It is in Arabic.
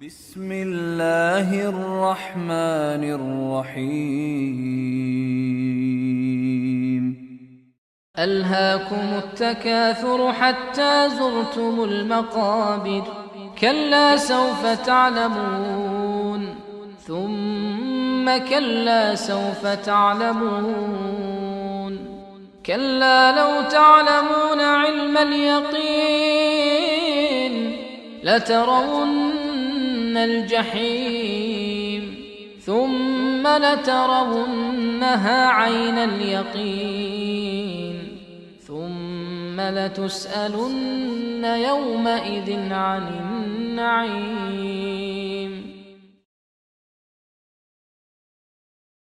بسم الله الرحمن الرحيم. ألهاكم التكاثر حتى زرتم المقابر، كلا سوف تعلمون ثم كلا سوف تعلمون، كلا لو تعلمون علم اليقين لترون الجحيم ثم لترونها عين اليقين ثم لتسألن يومئذ عن النعيم.